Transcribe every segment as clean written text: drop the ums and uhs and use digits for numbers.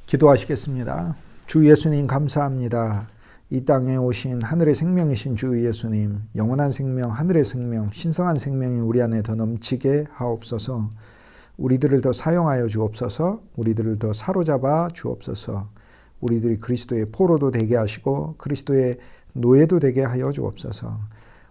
기도하시겠습니다. 주 예수님 감사합니다. 이 땅에 오신 하늘의 생명이신 주 예수님, 영원한 생명, 하늘의 생명, 신성한 생명이 우리 안에 더 넘치게 하옵소서. 우리들을 더 사용하여 주옵소서. 우리들을 더 사로잡아 주옵소서. 우리들이 그리스도의 포로도 되게 하시고 그리스도의 노예도 되게 하여 주옵소서.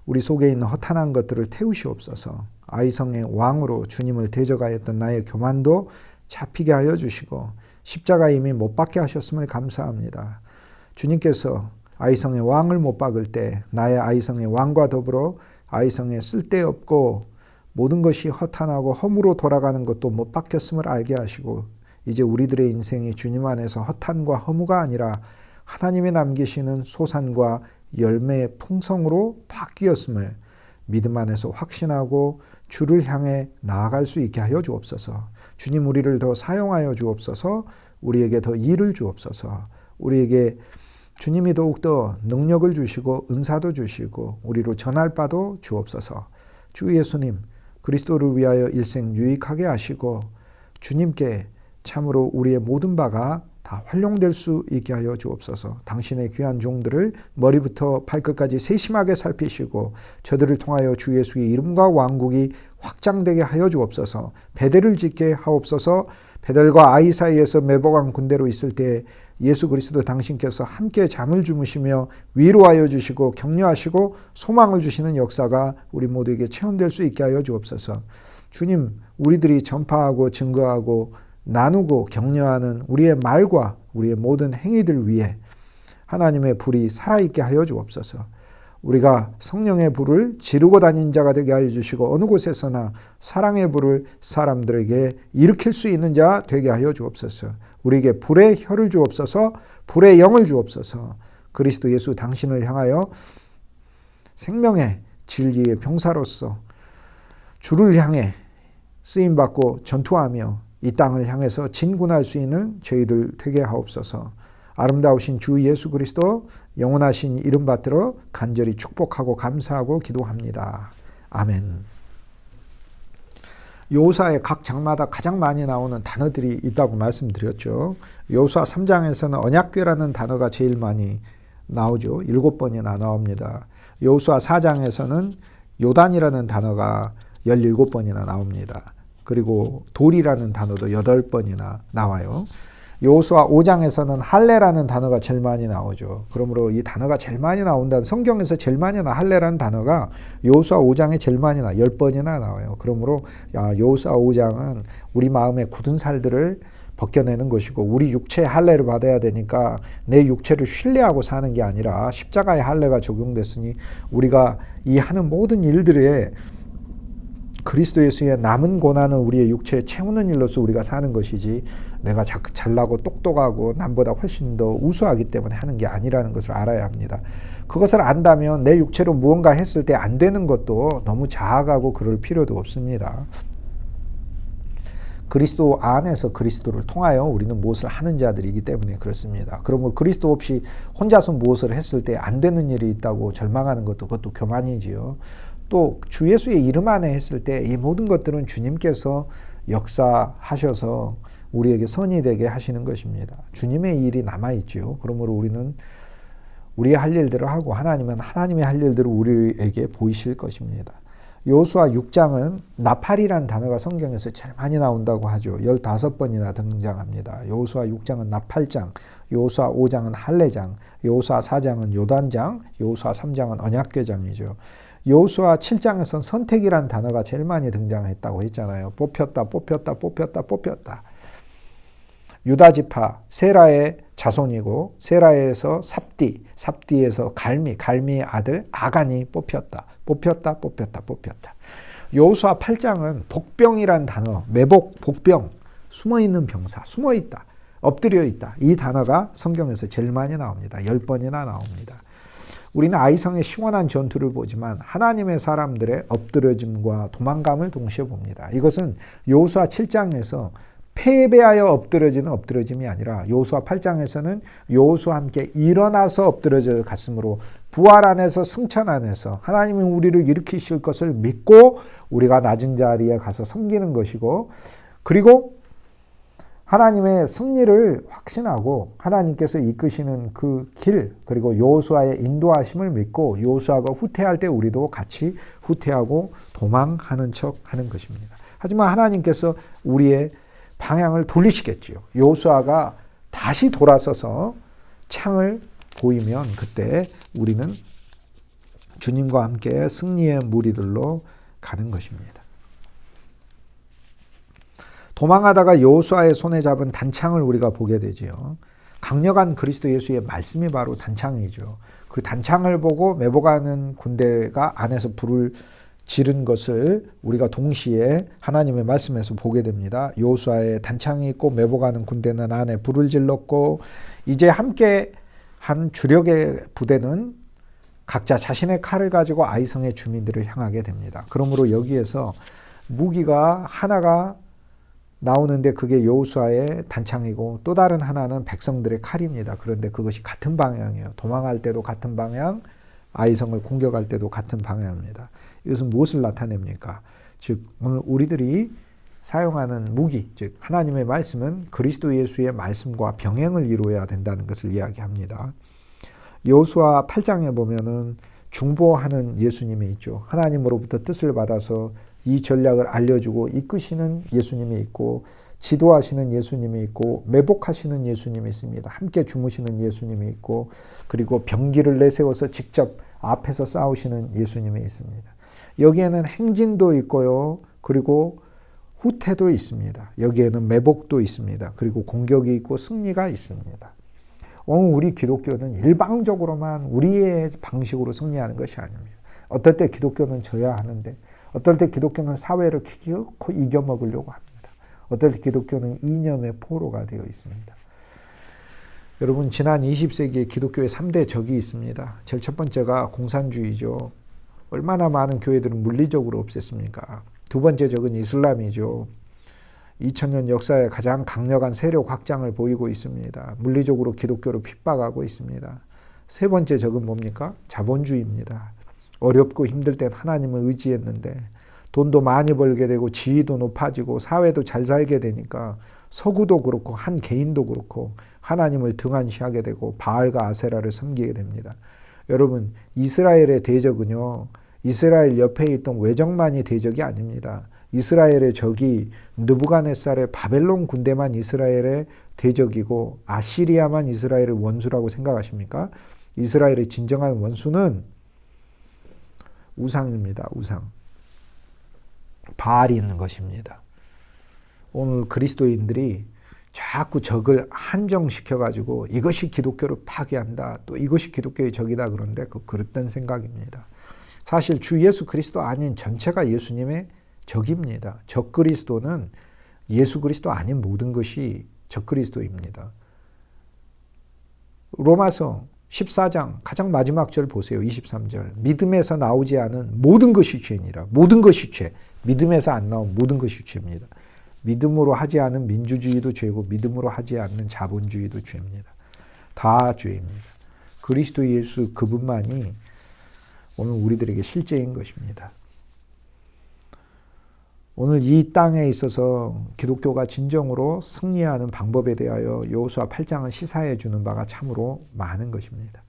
우리 속에 있는 허탄한 것들을 태우시옵소서. 아이성의 왕으로 주님을 대적하였던 나의 교만도 잡히게 하여 주시고 십자가에 이미 못 박게 하셨음을 감사합니다. 주님께서 아이성의 왕을 못 박을 때 나의 아이성의 왕과 더불어 아이성의 쓸데없고 모든 것이 허탄하고 허무로 돌아가는 것도 못 박혔음을 알게 하시고 이제 우리들의 인생이 주님 안에서 허탄과 허무가 아니라 하나님의 남기시는 소산과 열매의 풍성으로 바뀌었음을 믿음 안에서 확신하고 주를 향해 나아갈 수 있게 하여 주옵소서. 주님 우리를 더 사용하여 주옵소서. 우리에게 더 일을 주옵소서. 우리에게 주님이 더욱더 능력을 주시고 은사도 주시고 우리로 전할 바도 주옵소서. 주 예수님 그리스도를 위하여 일생 유익하게 하시고 주님께 참으로 우리의 모든 바가 다 활용될 수 있게 하여 주옵소서. 당신의 귀한 종들을 머리부터 발끝까지 세심하게 살피시고 저들을 통하여 주 예수의 이름과 왕국이 확장되게 하여 주옵소서. 베델을 짓게 하옵소서. 베델과 아이 사이에서 매복한 군대로 있을 때 예수 그리스도 당신께서 함께 잠을 주무시며 위로하여 주시고 격려하시고 소망을 주시는 역사가 우리 모두에게 체험될 수 있게 하여 주옵소서. 주님 우리들이 전파하고 증거하고 나누고 격려하는 우리의 말과 우리의 모든 행위들 위에 하나님의 불이 살아있게 하여 주옵소서. 우리가 성령의 불을 지르고 다닌 자가 되게 하여 주시고 어느 곳에서나 사랑의 불을 사람들에게 일으킬 수 있는 자 되게 하여 주옵소서. 우리에게 불의 혀를 주옵소서. 불의 영을 주옵소서. 그리스도 예수 당신을 향하여 생명의 진리의 병사로서 주를 향해 쓰임받고 전투하며 이 땅을 향해서 진군할 수 있는 저희들 되게 하옵소서. 아름다우신 주 예수 그리스도 영원하신 이름 받들어 간절히 축복하고 감사하고 기도합니다. 아멘. 여호수아의 각 장마다 가장 많이 나오는 단어들이 있다고 말씀드렸죠. 여호수아 3장에서는 언약궤라는 단어가 제일 많이 나오죠. 7번이나 나옵니다. 여호수아 4장에서는 요단이라는 단어가 17번이나 나옵니다. 그리고 돌이라는 단어도 8번이나 나와요. 여호수아 5장에서는 할례라는 단어가 제일 많이 나오죠. 그러므로 이 단어가 제일 많이 나온다는 성경에서 제일 많이 나 할례라는 단어가 여호수아 5장에 제일 많이 10번이나 나와요. 그러므로 여호수아 5장은 우리 마음의 굳은 살들을 벗겨내는 것이고 우리 육체의 할례를 받아야 되니까 내 육체를 신뢰하고 사는 게 아니라 십자가의 할례가 적용됐으니 우리가 이 하는 모든 일들에 그리스도 예수의 남은 고난을 우리의 육체에 채우는 일로서 우리가 사는 것이지 내가 잘나고 똑똑하고 남보다 훨씬 더 우수하기 때문에 하는 게 아니라는 것을 알아야 합니다. 그것을 안다면 내 육체로 무언가 했을 때 안 되는 것도 너무 자학하고 그럴 필요도 없습니다. 그리스도 안에서 그리스도를 통하여 우리는 무엇을 하는 자들이기 때문에 그렇습니다. 그러므로 그리스도 없이 혼자서 무엇을 했을 때 안 되는 일이 있다고 절망하는 것도 그것도 교만이지요. 또 주 예수의 이름 안에 했을 때 이 모든 것들은 주님께서 역사하셔서 우리에게 선이 되게 하시는 것입니다. 주님의 일이 남아있지요. 그러므로 우리는 우리의 할 일들을 하고 하나님은 하나님의 할 일들을 우리에게 보이실 것입니다. 여호수아 6장은 나팔이라는 단어가 성경에서 제일 많이 나온다고 하죠. 15번이나 등장합니다. 여호수아 6장은 나팔장, 여호수아 5장은 할례장, 여호수아 4장은 요단장, 여호수아 3장은 언약궤장이죠. 여호수아 7장에서는 선택이라는 단어가 제일 많이 등장했다고 했잖아요. 뽑혔다. 유다 지파 세라의 자손이고 세라에서 삽디에서 갈미의 아들 아간이 뽑혔다. 여호수아 8장은 복병이라는 단어, 매복, 복병, 숨어있는 병사, 숨어있다, 엎드려 있다. 이 단어가 성경에서 제일 많이 나옵니다. 10번이나 나옵니다. 우리는 아이성의 시원한 전투를 보지만 하나님의 사람들의 엎드러짐과 도망감을 동시에 봅니다. 이것은 여호수아 7장에서 패배하여 엎드러지는 엎드러짐이 아니라 여호수아 8장에서는 여호수아와 함께 일어나서 엎드러져 갔으므로 부활 안에서 승천 안에서 하나님이 우리를 일으키실 것을 믿고 우리가 낮은 자리에 가서 섬기는 것이고, 그리고 하나님의 승리를 확신하고 하나님께서 이끄시는 그 길, 그리고 여호수아의 인도하심을 믿고 여호수아가 후퇴할 때 우리도 같이 후퇴하고 도망하는 척 하는 것입니다. 하지만 하나님께서 우리의 방향을 돌리시겠지요. 여호수아가 다시 돌아서서 창을 보이면 그때 우리는 주님과 함께 승리의 무리들로 가는 것입니다. 도망하다가 여호수아의 손에 잡은 단창을 우리가 보게 되지요. 강력한 그리스도 예수의 말씀이 바로 단창이죠. 그 단창을 보고 매복하는 군대가 안에서 불을 지른 것을 우리가 동시에 하나님의 말씀에서 보게 됩니다. 여호수아의 단창이 있고 매복하는 군대는 안에 불을 질렀고, 이제 함께 한 주력의 부대는 각자 자신의 칼을 가지고 아이성의 주민들을 향하게 됩니다. 그러므로 여기에서 무기가 하나가 나오는데 그게 여호수아의 단창이고 또 다른 하나는 백성들의 칼입니다. 그런데 그것이 같은 방향이에요. 도망할 때도 같은 방향, 아이성을 공격할 때도 같은 방향입니다. 이것은 무엇을 나타냅니까? 즉 오늘 우리들이 사용하는 무기, 즉 하나님의 말씀은 그리스도 예수의 말씀과 병행을 이루어야 된다는 것을 이야기합니다. 여호수아 8장에 보면은 중보하는 예수님이 있죠. 하나님으로부터 뜻을 받아서 이 전략을 알려주고 이끄시는 예수님이 있고, 지도하시는 예수님이 있고, 매복하시는 예수님이 있습니다. 함께 주무시는 예수님이 있고, 그리고 병기를 내세워서 직접 앞에서 싸우시는 예수님이 있습니다. 여기에는 행진도 있고요. 그리고 후퇴도 있습니다. 여기에는 매복도 있습니다. 그리고 공격이 있고 승리가 있습니다. 오늘 우리 기독교는 일방적으로만 우리의 방식으로 승리하는 것이 아닙니다. 어떨 때 기독교는 져야 하는데, 어떨 때 기독교는 사회를 기어코 이겨먹으려고 합니다. 어떨 때 기독교는 이념의 포로가 되어 있습니다. 여러분, 지난 20세기에 기독교의 3대 적이 있습니다. 제일 첫 번째가 공산주의죠. 얼마나 많은 교회들은 물리적으로 없앴습니까? 두 번째 적은 이슬람이죠. 2000년 역사에 가장 강력한 세력 확장을 보이고 있습니다. 물리적으로 기독교를 핍박하고 있습니다. 세 번째 적은 뭡니까? 자본주의입니다. 어렵고 힘들 때 하나님을 의지했는데 돈도 많이 벌게 되고 지위도 높아지고 사회도 잘 살게 되니까 서구도 그렇고 한 개인도 그렇고 하나님을 등한시하게 되고 바알과 아세라를 섬기게 됩니다. 여러분, 이스라엘의 대적은요, 이스라엘 옆에 있던 외적만이 대적이 아닙니다. 이스라엘의 적이 느부갓네살의 바벨론 군대만 이스라엘의 대적이고 아시리아만 이스라엘의 원수라고 생각하십니까? 이스라엘의 진정한 원수는 우상입니다. 우상. 바알이 있는 것입니다. 오늘 그리스도인들이 자꾸 적을 한정시켜가지고 이것이 기독교를 파괴한다, 또 이것이 기독교의 적이다, 그런데 그 그릇된 생각입니다. 사실 주 예수 그리스도 아닌 전체가 예수님의 적입니다. 적 그리스도는 예수 그리스도 아닌 모든 것이 적 그리스도입니다. 로마서 14장 가장 마지막 절 보세요. 23절. 믿음에서 나오지 않은 모든 것이 죄니라. 모든 것이 죄. 믿음에서 안 나온 모든 것이 죄입니다. 믿음으로 하지 않은 민주주의도 죄고 믿음으로 하지 않는 자본주의도 죄입니다. 다 죄입니다. 그리스도 예수 그분만이 오늘 우리들에게 실제인 것입니다. 오늘 이 땅에 있어서 기독교가 진정으로 승리하는 방법에 대하여 여호수아 8장은 시사해 주는 바가 참으로 많은 것입니다.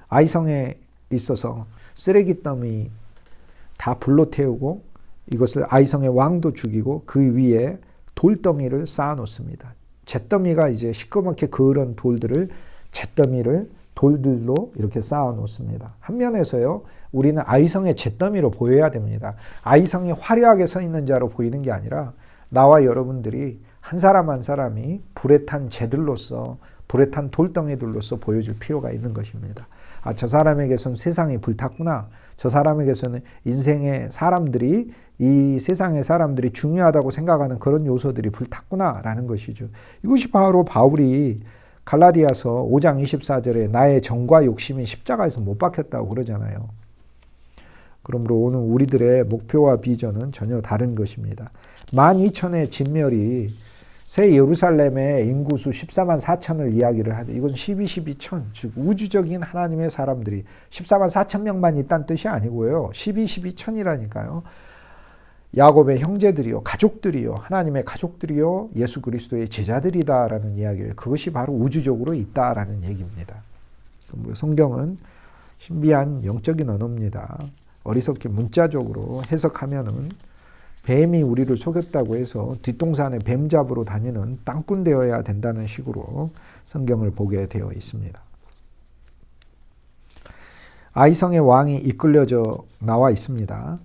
아이성에 있어서 쓰레기 더미 다 불로 태우고 이것을 아이성의 왕도 죽이고 그 위에 돌덩이를 쌓아 놓습니다. 잿더미가 이제 시커멓게 그을은 돌들을 잿더미를 돌들로 이렇게 쌓아 놓습니다. 한 면에서요, 우리는 아이성의 잿더미로 보여야 됩니다. 아이성이 화려하게 서 있는 자로 보이는 게 아니라 나와 여러분들이 한 사람 한 사람이 불에 탄 재들로서, 불에 탄 돌덩이들로서 보여줄 필요가 있는 것입니다. 아, 저 사람에게서는 세상이 불탔구나. 저 사람에게서는 인생의 사람들이, 이 세상의 사람들이 중요하다고 생각하는 그런 요소들이 불탔구나 라는 것이죠. 이것이 바로 바울이 갈라디아서 5장 24절에 나의 정과 욕심이 십자가에서 못 박혔다고 그러잖아요. 그러므로 오늘 우리들의 목표와 비전은 전혀 다른 것입니다. 12,000의 진멸이 새 예루살렘의 인구수 14만 4천을 이야기를 하죠. 이건 12,000, 즉 우주적인 하나님의 사람들이 14만 4천 명만 있다는 뜻이 아니고요. 12,000이라니까요. 야곱의 형제들이요, 가족들이요, 하나님의 가족들이요, 예수 그리스도의 제자들이다라는 이야기예요. 그것이 바로 우주적으로 있다라는 얘기입니다. 성경은 신비한 영적인 언어입니다. 어리석게 문자적으로 해석하면은 뱀이 우리를 속였다고 해서 뒷동산에 뱀 잡으러 다니는 땅꾼 되어야 된다는 식으로 성경을 보게 되어 있습니다. 아이성의 왕이 이끌려져 나와 있습니다.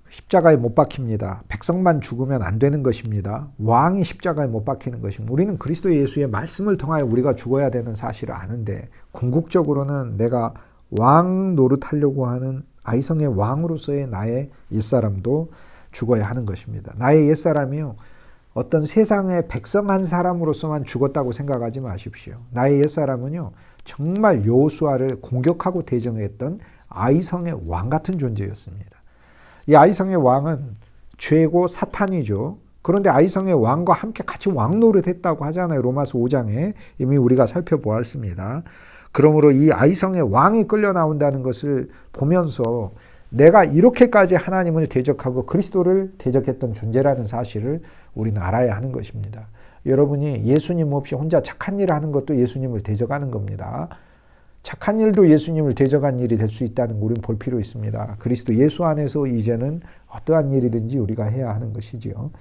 십자가에 못 박힙니다. 백성만 죽으면 안 되는 것입니다. 왕이 십자가에 못 박히는 것입니다. 우리는 그리스도 예수의 말씀을 통하여 우리가 죽어야 되는 사실을 아는데 궁극적으로는 내가 왕 노릇하려고 하는 아이성의 왕으로서의 나의 옛사람도 죽어야 하는 것입니다. 나의 옛사람이요, 어떤 세상의 백성 한 사람으로서만 죽었다고 생각하지 마십시오. 나의 옛사람은요, 정말 여호수아를 공격하고 대적했던 아이성의 왕 같은 존재였습니다. 이 아이성의 왕은 죄고 사탄이죠. 그런데 아이성의 왕과 함께 같이 왕 노릇했다고 하잖아요. 로마서 5장에 이미 우리가 살펴보았습니다. 그러므로 이 아이성의 왕이 끌려 나온다는 것을 보면서 내가 이렇게까지 하나님을 대적하고 그리스도를 대적했던 존재라는 사실을 우리는 알아야 하는 것입니다. 여러분이 예수님 없이 혼자 착한 일을 하는 것도 예수님을 대적하는 겁니다. 착한 일도 예수님을 대적한 일이 될 수 있다는 거 우리는 볼 필요 있습니다. 그리스도 예수 안에서 이제는 어떠한 일이든지 우리가 해야 하는 것이지요.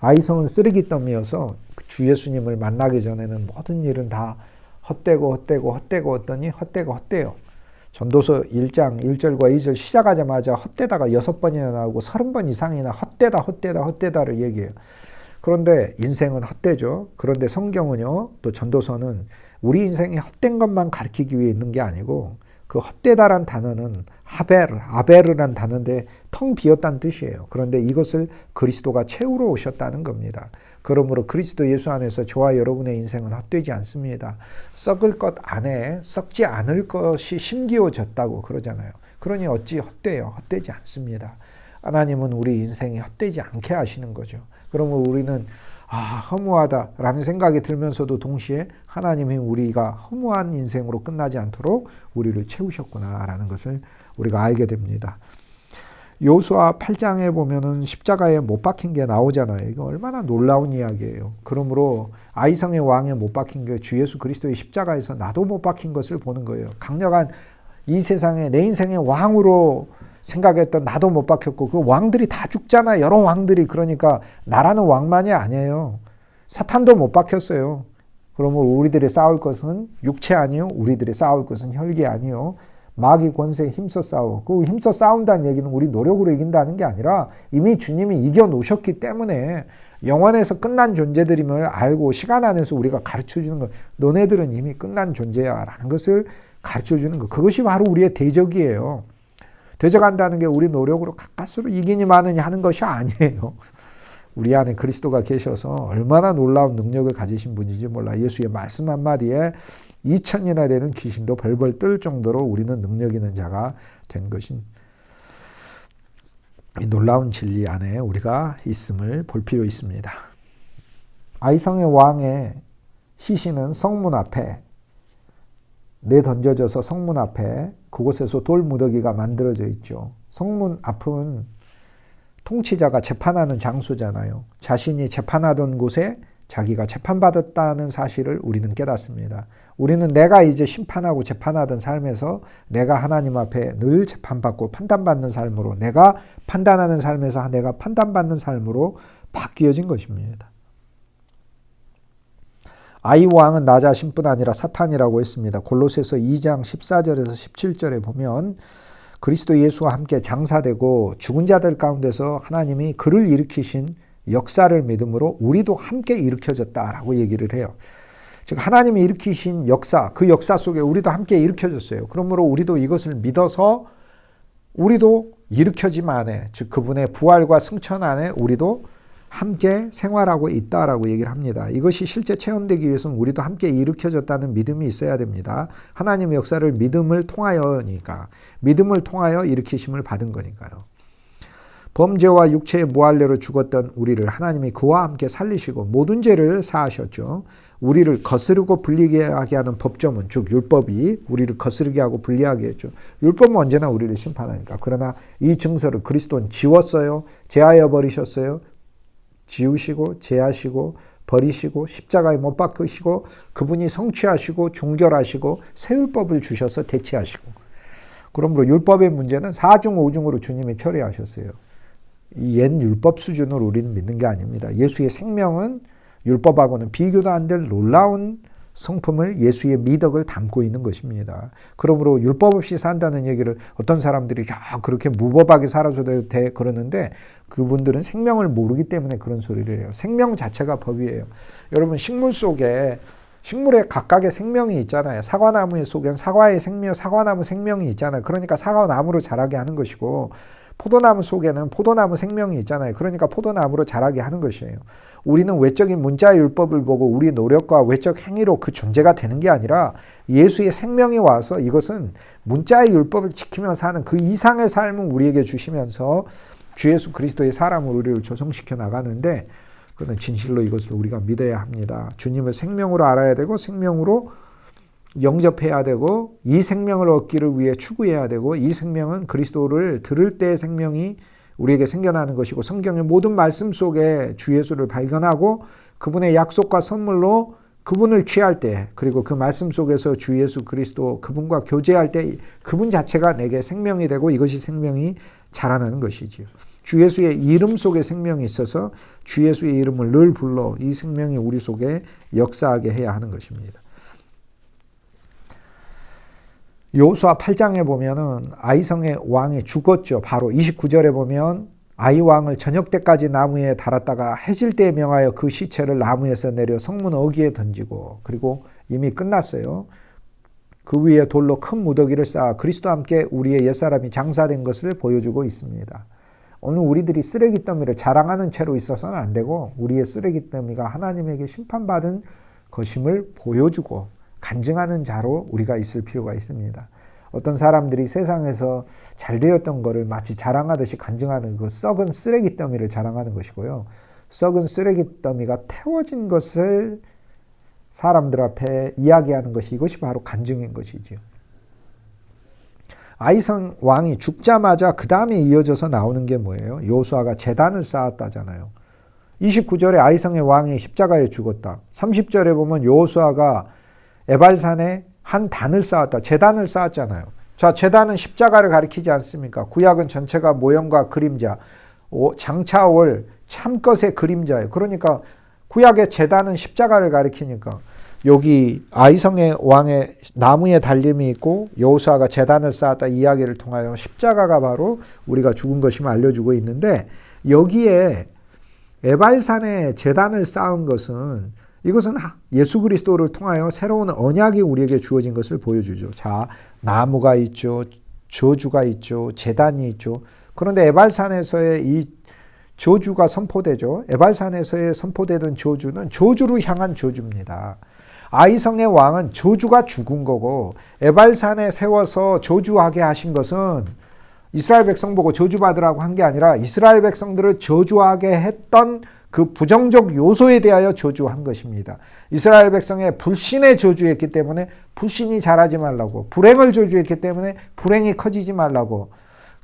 아이성은 쓰레기더미여서 주 예수님을 만나기 전에는 모든 일은 다 헛되고 했더니 헛되고 헛돼요. 전도서 1장 1절과 2절 시작하자마자 헛되다가 6번이나 나오고 30번 이상이나 헛되다를 얘기해요. 그런데 인생은 헛되죠. 그런데 성경은요, 또 전도서는 우리 인생이 헛된 것만 가르치기 위해 있는 게 아니고 그 헛되다란 단어는 아베르란 단어인데 텅 비었다는 뜻이에요. 그런데 이것을 그리스도가 채우러 오셨다는 겁니다. 그러므로 그리스도 예수 안에서 저와 여러분의 인생은 헛되지 않습니다. 썩을 것 안에 썩지 않을 것이 심기어졌다고 그러잖아요. 그러니 어찌 헛되요? 헛되지 않습니다. 하나님은 우리 인생이 헛되지 않게 하시는 거죠. 그러면 우리는 허무하다라는 생각이 들면서도 동시에 하나님이 우리가 허무한 인생으로 끝나지 않도록 우리를 채우셨구나라는 것을 우리가 알게 됩니다. 여호수아 8장에 보면은 십자가에 못 박힌 게 나오잖아요. 이거 얼마나 놀라운 이야기예요. 그러므로 아이성의 왕에 못 박힌 게 주 예수 그리스도의 십자가에서 나도 못 박힌 것을 보는 거예요. 강력한 이 세상에 내 인생의 왕으로 생각했던 나도 못 박혔고 그 왕들이 다 죽잖아. 여러 왕들이. 그러니까 나라는 왕만이 아니에요. 사탄도 못 박혔어요. 그러면 우리들이 싸울 것은 육체 아니요. 우리들이 싸울 것은 혈기 아니요. 마귀 권세에 힘써 싸워. 그 힘써 싸운다는 얘기는 우리 노력으로 이긴다는 게 아니라 이미 주님이 이겨놓으셨기 때문에 영원에서 끝난 존재들임을 알고 시간 안에서 우리가 가르쳐주는 거. 너네들은 이미 끝난 존재야 라는 것을 가르쳐주는 거. 그것이 바로 우리의 대적이에요. 대적한다는 게 우리 노력으로 가까스로 이기니 마느니 하는 것이 아니에요. 우리 안에 그리스도가 계셔서 얼마나 놀라운 능력을 가지신 분인지 몰라. 예수의 말씀 한마디에 2000이나 되는 귀신도 벌벌 떨 정도로 우리는 능력 있는 자가 된 것인 이 놀라운 진리 안에 우리가 있음을 볼 필요 있습니다. 아이성의 왕의 시신은 성문 앞에 내던져져서 성문 앞에 그곳에서 돌 무더기가 만들어져 있죠. 성문 앞은 통치자가 재판하는 장소잖아요. 자신이 재판하던 곳에 자기가 재판받았다는 사실을 우리는 깨닫습니다. 우리는 내가 이제 심판하고 재판하던 삶에서 내가 하나님 앞에 늘 재판받고 판단받는 삶으로 내가 판단하는 삶에서 내가 판단받는 삶으로 바뀌어진 것입니다. 아이 왕은 나 자신뿐 아니라 사탄이라고 했습니다. 골로새서 2장 14절에서 17절에 보면 그리스도 예수와 함께 장사되고 죽은 자들 가운데서 하나님이 그를 일으키신 역사를 믿음으로 우리도 함께 일으켜졌다라고 얘기를 해요. 즉 하나님이 일으키신 역사, 그 역사 속에 우리도 함께 일으켜졌어요. 그러므로 우리도 이것을 믿어서 우리도 일으켜짐 안에, 즉 그분의 부활과 승천 안에 우리도 함께 생활하고 있다라고 얘기를 합니다. 이것이 실제 체험되기 위해서는 우리도 함께 일으켜졌다는 믿음이 있어야 됩니다. 하나님의 역사를 믿음을 통하여니까, 믿음을 통하여 일으키심을 받은 거니까요. 범죄와 육체의 모할례로 죽었던 우리를 하나님이 그와 함께 살리시고 모든 죄를 사하셨죠. 우리를 거스르고 불리게 하는 법조문, 즉 율법이 우리를 거스르게 하고 불리하게 했죠. 율법은 언제나 우리를 심판하니까. 그러나 이 증서를 그리스도는 지웠어요. 제하여 버리셨어요. 지우시고 제하시고 버리시고 십자가에 못 박으시고 그분이 성취하시고 종결하시고 새 율법을 주셔서 대체하시고. 그러므로 율법의 문제는 4중 5중으로 주님이 처리하셨어요. 이 옛 율법 수준으로 우리는 믿는 게 아닙니다. 예수의 생명은 율법하고는 비교도 안 될 놀라운 성품을, 예수의 미덕을 담고 있는 것입니다. 그러므로 율법 없이 산다는 얘기를 어떤 사람들이 그렇게 무법하게 살아도 돼 그러는데 그분들은 생명을 모르기 때문에 그런 소리를 해요. 생명 자체가 법이에요. 여러분 식물 속에 식물에 각각의 생명이 있잖아요. 사과나무 속엔 사과의 생명, 사과나무 생명이 있잖아요. 그러니까 사과나무로 자라게 하는 것이고 포도나무 속에는 포도나무 생명이 있잖아요. 그러니까 포도나무로 자라게 하는 것이에요. 우리는 외적인 문자의 율법을 보고 우리 노력과 외적 행위로 그 존재가 되는 게 아니라 예수의 생명이 와서 이것은 문자의 율법을 지키며 사는 그 이상의 삶을 우리에게 주시면서 주 예수 그리스도의 사람으로 우리를 조성시켜 나가는데 그는 진실로 이것을 우리가 믿어야 합니다. 주님을 생명으로 알아야 되고 생명으로 영접해야 되고 이 생명을 얻기를 위해 추구해야 되고 이 생명은 그리스도를 들을 때의 생명이 우리에게 생겨나는 것이고 성경의 모든 말씀 속에 주 예수를 발견하고 그분의 약속과 선물로 그분을 취할 때 그리고 그 말씀 속에서 주 예수 그리스도 그분과 교제할 때 그분 자체가 내게 생명이 되고 이것이 생명이 자라나는 것이지요. 주 예수의 이름 속에 생명이 있어서 주 예수의 이름을 늘 불러 이 생명이 우리 속에 역사하게 해야 하는 것입니다. 여호수아 8장에 보면은 아이성의 왕이 죽었죠. 바로 29절에 보면 아이 왕을 저녁 때까지 나무에 달았다가 해질 때에 명하여 그 시체를 나무에서 내려 성문 어귀에 던지고 그리고 이미 끝났어요. 그 위에 돌로 큰 무더기를 쌓아 그리스도와 함께 우리의 옛사람이 장사된 것을 보여주고 있습니다. 오늘 우리들이 쓰레기 더미를 자랑하는 채로 있어서는 안 되고 우리의 쓰레기 더미가 하나님에게 심판받은 것임을 보여주고 간증하는 자로 우리가 있을 필요가 있습니다. 어떤 사람들이 세상에서 잘 되었던 것을 마치 자랑하듯이 간증하는 그 썩은 쓰레기 더미를 자랑하는 것이고요. 썩은 쓰레기 더미가 태워진 것을 사람들 앞에 이야기하는 것이 이것이 바로 간증인 것이죠. 아이성 왕이 죽자마자 그 다음에 이어져서 나오는 게 뭐예요? 여호수아가 제단을 쌓았다잖아요. 29절에 아이성의 왕이 십자가에 죽었다. 30절에 보면 여호수아가 에발산에 한 단을 쌓았다. 제단을 쌓았잖아요. 자, 제단은 십자가를 가리키지 않습니까? 구약은 전체가 모형과 그림자, 장차올 참것의 그림자예요. 그러니까 구약의 제단은 십자가를 가리키니까 여기 아이성의 왕의 나무에 달림이 있고 여호수아가 제단을 쌓았다 이야기를 통하여 십자가가 바로 우리가 죽은 것임을 알려주고 있는데 여기에 에발산에 제단을 쌓은 것은 이것은 예수 그리스도를 통하여 새로운 언약이 우리에게 주어진 것을 보여주죠. 자, 나무가 있죠. 저주가 있죠. 제단이 있죠. 그런데 에발산에서의 이 저주가 선포되죠. 에발산에서의 선포되는 저주는 저주로 향한 저주입니다. 아이성의 왕은 저주가 죽은 거고 에발산에 세워서 저주하게 하신 것은 이스라엘 백성 보고 저주받으라고 한 게 아니라 이스라엘 백성들을 저주하게 했던 그 부정적 요소에 대하여 저주한 것입니다. 이스라엘 백성의 불신에 저주했기 때문에 불신이 자라지 말라고, 불행을 저주했기 때문에 불행이 커지지 말라고,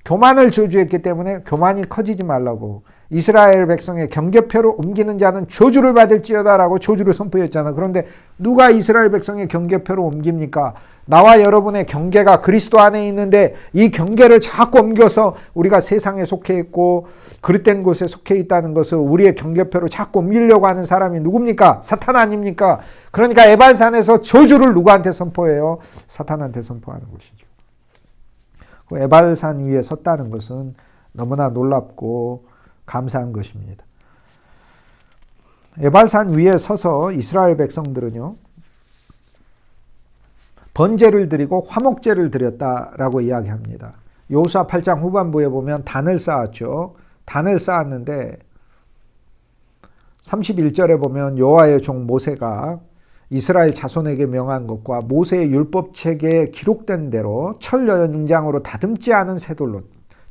교만을 저주했기 때문에 교만이 커지지 말라고, 이스라엘 백성의 경계표를 옮기는 자는 저주를 받을지어다라고 저주를 선포했잖아. 그런데 누가 이스라엘 백성의 경계표를 옮깁니까? 나와 여러분의 경계가 그리스도 안에 있는데 이 경계를 자꾸 옮겨서 우리가 세상에 속해 있고 그릇된 곳에 속해 있다는 것을 우리의 경계표를 자꾸 옮기려고 하는 사람이 누굽니까? 사탄 아닙니까? 그러니까 에발산에서 저주를 누구한테 선포해요? 사탄한테 선포하는 것이죠. 에발산 위에 섰다는 것은 너무나 놀랍고 감사한 것입니다. 에발산 위에 서서 이스라엘 백성들은요, 번제를 드리고 화목제를 드렸다라고 이야기합니다. 여호수아 8장 후반부에 보면 단을 쌓았죠. 단을 쌓았는데 31절에 보면 여호와의 종 모세가 이스라엘 자손에게 명한 것과 모세의 율법책에 기록된 대로 철 연장으로 다듬지 않은 쇠돌로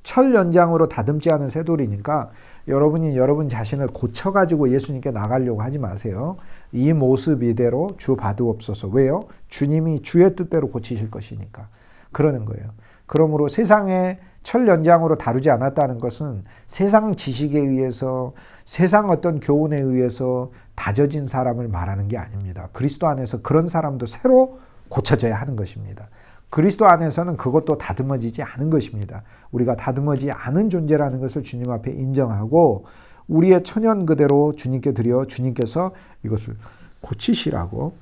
철 연장으로 다듬지 않은 쇠돌이니까 여러분이 여러분 자신을 고쳐가지고 예수님께 나가려고 하지 마세요. 이 모습 이대로 주 봐두옵소서. 왜요? 주님이 주의 뜻대로 고치실 것이니까. 그러는 거예요. 그러므로 세상에 철 연장으로 다루지 않았다는 것은 세상 지식에 의해서, 세상 어떤 교훈에 의해서 다져진 사람을 말하는 게 아닙니다. 그리스도 안에서 그런 사람도 새로 고쳐져야 하는 것입니다. 그리스도 안에서는 그것도 다듬어지지 않은 것입니다. 우리가 다듬어지지 않은 존재라는 것을 주님 앞에 인정하고 우리의 천연 그대로 주님께 드려 주님께서 이것을 고치시라고,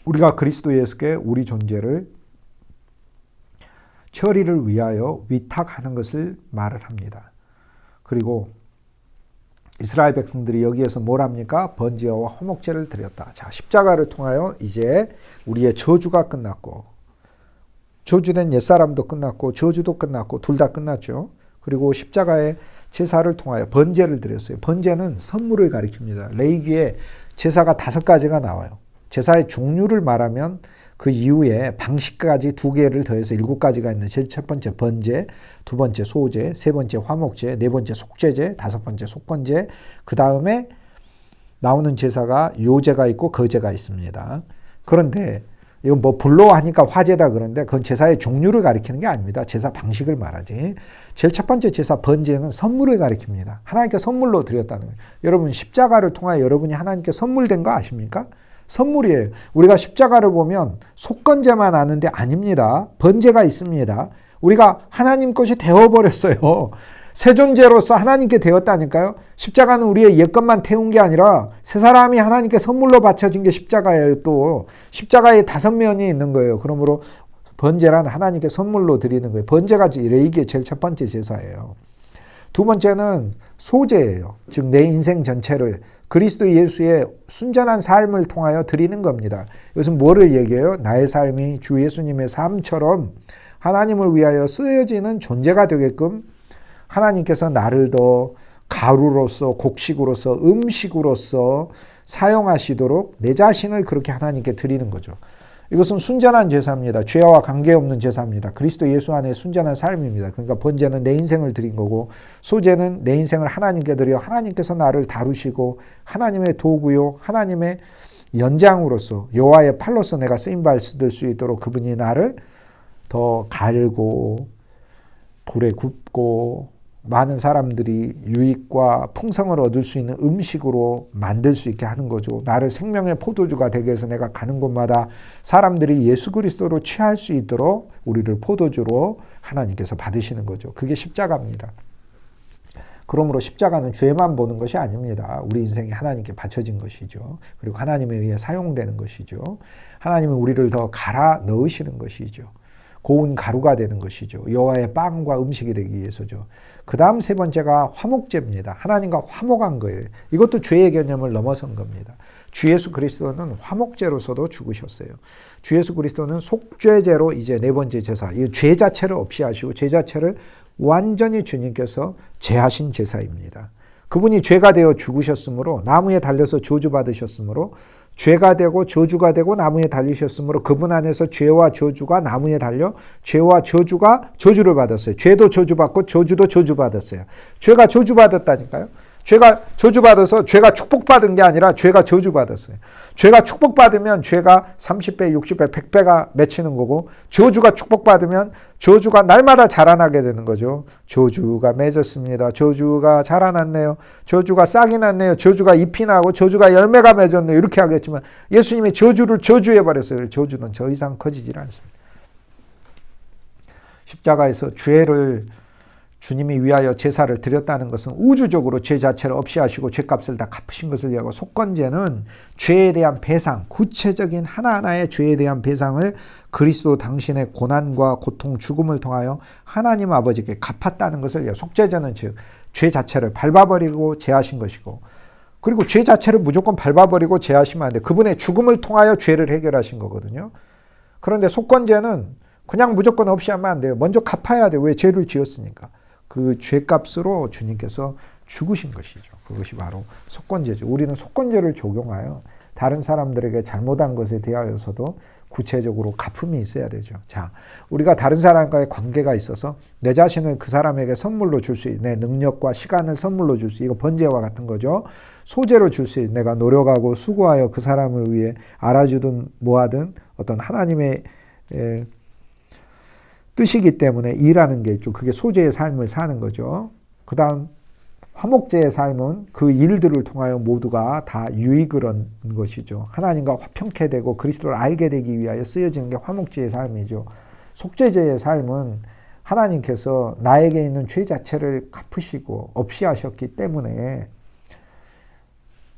우리가 그리스도 예수께 우리 존재를 처리를 위하여 위탁하는 것을 말을 합니다. 그리고 이스라엘 백성들이 여기에서 뭘 합니까? 번제와 화목제를 드렸다. 자, 십자가를 통하여 이제 우리의 저주가 끝났고, 저주된 옛사람도 끝났고 저주도 끝났고 둘 다 끝났죠. 그리고 십자가의 제사를 통하여 번제를 드렸어요. 번제는 선물을 가리킵니다. 레위기에 제사가 5가지가 나와요. 제사의 종류를 말하면 그 이후에 방식까지 2개를 더해서 7가지가 있는 제일 첫 번째 번제, 두 번째 소제, 세 번째 화목제, 네 번째 속죄제, 5번째 속건제, 그 다음에 나오는 제사가 요제가 있고 거제가 있습니다. 그런데 이건 뭐 불로 하니까 화제다 그런데 그건 제사의 종류를 가리키는 게 아닙니다. 제사 방식을 말하지. 제일 첫 번째 제사 번제는 선물을 가리킵니다. 하나님께 선물로 드렸다는 거예요. 여러분 십자가를 통하여 여러분이 하나님께 선물된 거 아십니까? 선물이에요. 우리가 십자가를 보면 속건제만 아는데 아닙니다. 번제가 있습니다. 우리가 하나님 것이 되어버렸어요. 새 존재로서 하나님께 되었다니까요. 십자가는 우리의 옛것만 태운 게 아니라 새 사람이 하나님께 선물로 바쳐진 게 십자가예요. 또 십자가에 5면이 있는 거예요. 그러므로 번제란 하나님께 선물로 드리는 거예요. 번제가 이게 제일 첫 번째 제사예요. 두 번째는 소제예요. 즉 내 인생 전체를 그리스도 예수의 순전한 삶을 통하여 드리는 겁니다. 이것은 뭐를 얘기해요? 나의 삶이 주 예수님의 삶처럼 하나님을 위하여 쓰여지는 존재가 되게끔 하나님께서 나를 더 가루로서, 곡식으로서, 음식으로서 사용하시도록 내 자신을 그렇게 하나님께 드리는 거죠. 이것은 순전한 제사입니다. 죄와 관계없는 제사입니다. 그리스도 예수 안에 순전한 삶입니다. 그러니까 번제는 내 인생을 드린 거고, 소제는 내 인생을 하나님께 드려 하나님께서 나를 다루시고 하나님의 도구요, 하나님의 연장으로서 여호와의 팔로서 내가 쓰임받을 수 있도록 그분이 나를 더 갈고 불에 굽고 많은 사람들이 유익과 풍성을 얻을 수 있는 음식으로 만들 수 있게 하는 거죠. 나를 생명의 포도주가 되게 해서 내가 가는 곳마다 사람들이 예수 그리스도로 취할 수 있도록 우리를 포도주로 하나님께서 받으시는 거죠. 그게 십자가입니다. 그러므로 십자가는 죄만 보는 것이 아닙니다. 우리 인생이 하나님께 바쳐진 것이죠. 그리고 하나님에 의해 사용되는 것이죠. 하나님은 우리를 더 갈아 넣으시는 것이죠. 고운 가루가 되는 것이죠. 여호와의 빵과 음식이 되기 위해서죠. 그 다음 세 번째가 화목제입니다. 하나님과 화목한 거예요. 이것도 죄의 개념을 넘어선 겁니다. 주 예수 그리스도는 화목제로서도 죽으셨어요. 주 예수 그리스도는 속죄제로 이제 네 번째 제사, 이 죄 자체를 없이 하시고 죄 자체를 완전히 주님께서 제하신 제사입니다. 그분이 죄가 되어 죽으셨으므로 나무에 달려서 저주받으셨으므로 죄가 되고 저주가 되고 나무에 달리셨으므로 그분 안에서 죄와 저주가 나무에 달려 죄와 저주가 저주를 받았어요. 죄도 저주받고 저주도 저주받았어요. 죄가 저주받았다니까요. 죄가 저주받아서 죄가 축복받은 게 아니라 죄가 저주받았어요. 죄가 축복받으면 죄가 30배, 60배, 100배가 맺히는 거고 저주가 축복받으면 저주가 날마다 자라나게 되는 거죠. 저주가 맺었습니다. 저주가 자라났네요. 저주가 싹이 났네요. 저주가 잎이 나고 저주가 열매가 맺었네요. 이렇게 하겠지만 예수님이 저주를 저주해버렸어요. 저주는 더 이상 커지질 않습니다. 십자가에서 죄를 주님이 위하여 제사를 드렸다는 것은 우주적으로 죄 자체를 없이 하시고 죄값을 다 갚으신 것을 얘기하고, 속건제는 죄에 대한 배상, 구체적인 하나하나의 죄에 대한 배상을 그리스도 당신의 고난과 고통, 죽음을 통하여 하나님 아버지께 갚았다는 것을 얘기해요. 속죄제는 즉 죄 자체를 밟아버리고 제하신 것이고, 그리고 죄 자체를 무조건 밟아버리고 제하시면 안 돼요. 그분의 죽음을 통하여 죄를 해결하신 거거든요. 그런데 속건제는 그냥 무조건 없이 하면 안 돼요. 먼저 갚아야 돼요. 왜? 죄를 지었으니까. 그 죄값으로 주님께서 죽으신 것이죠. 그것이 바로 속건제죠. 우리는 속건제를 적용하여 다른 사람들에게 잘못한 것에 대하여서도 구체적으로 갚음이 있어야 되죠. 자, 우리가 다른 사람과의 관계가 있어서 내 자신을 그 사람에게 선물로 줄 수 있는 내 능력과 시간을 선물로 줄 수 있는 이거 번제와 같은 거죠. 소재로 줄 수 있는 내가 노력하고 수고하여 그 사람을 위해 알아주든 뭐하든 어떤 하나님의 뜻이기 때문에 일하는 게 있죠. 그게 소재의 삶을 사는 거죠. 그 다음 화목제의 삶은 그 일들을 통하여 모두가 다 유익을 얻는 것이죠. 하나님과 화평케 되고 그리스도를 알게 되기 위하여 쓰여지는 게 화목제의 삶이죠. 속죄제의 삶은 하나님께서 나에게 있는 죄 자체를 갚으시고 없이 하셨기 때문에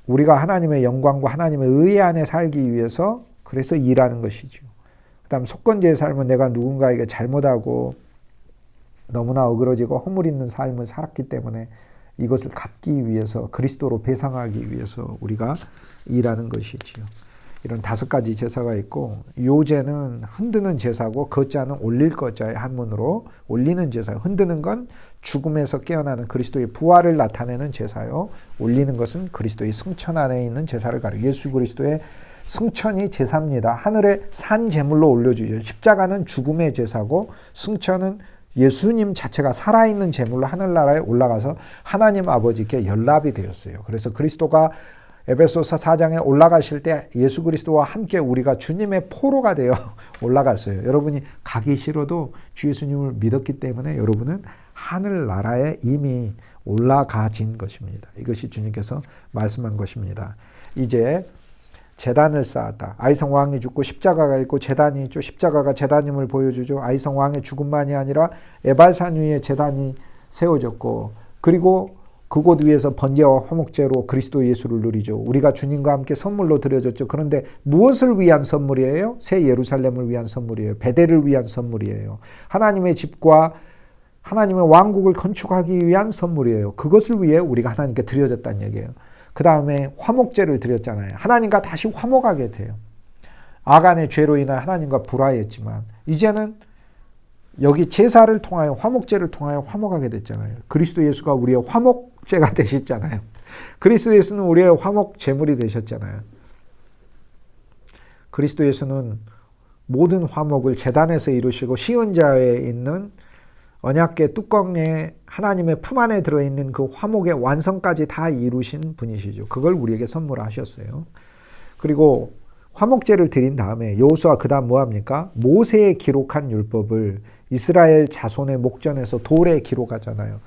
우리가 하나님의 영광과 하나님의 의 안에 살기 위해서 그래서 일하는 것이죠. 그 다음 속건제의 삶은 내가 누군가에게 잘못하고 너무나 어그러지고 허물 있는 삶을 살았기 때문에 이것을 갚기 위해서 그리스도로 배상하기 위해서 우리가 일하는 것이지요. 이런 5가지 제사가 있고 요제는 흔드는 제사고 거자는 올릴 거자의 한문으로 올리는 제사. 흔드는 건 죽음에서 깨어나는 그리스도의 부활을 나타내는 제사요. 올리는 것은 그리스도의 승천 안에 있는 제사를 가리켜 예수 그리스도의 승천이 제사입니다. 하늘에 산 제물로 올려주죠. 십자가는 죽음의 제사고 승천은 예수님 자체가 살아있는 제물로 하늘나라에 올라가서 하나님 아버지께 연락이 되었어요. 그래서 그리스도가 에베소서 4장에 올라가실 때 예수 그리스도와 함께 우리가 주님의 포로가 되어 올라갔어요. 여러분이 가기 싫어도 주 예수님을 믿었기 때문에 여러분은 하늘나라에 이미 올라가진 것입니다. 이것이 주님께서 말씀한 것입니다. 이제 제단을 쌓았다. 아이성 왕이 죽고 십자가가 있고 제단이 있죠. 십자가가 제단임을 보여주죠. 아이성 왕의 죽음만이 아니라 에발산 위에 제단이 세워졌고 그리고 그곳 위에서 번제와 화목제로 그리스도 예수를 누리죠. 우리가 주님과 함께 선물로 드려졌죠. 그런데 무엇을 위한 선물이에요? 새 예루살렘을 위한 선물이에요. 베델을 위한 선물이에요. 하나님의 집과 하나님의 왕국을 건축하기 위한 선물이에요. 그것을 위해 우리가 하나님께 드려졌다는 얘기예요. 그 다음에 화목제를 드렸잖아요. 하나님과 다시 화목하게 돼요. 아간의 죄로 인해 하나님과 불화했지만 이제는 여기 제사를 통하여 화목제를 통하여 화목하게 됐잖아요. 그리스도 예수가 우리의 화목제가 되셨잖아요. 그리스도 예수는 우리의 화목 제물이 되셨잖아요. 그리스도 예수는 모든 화목을 제단에서 이루시고 시은자에 있는 언약궤 뚜껑에 하나님의 품 안에 들어있는 그 화목의 완성까지 다 이루신 분이시죠. 그걸 우리에게 선물하셨어요. 그리고 화목제를 드린 다음에 여호수아 그 다음 뭐합니까? 모세에 기록한 율법을 이스라엘 자손의 목전에서 돌에 기록하잖아요.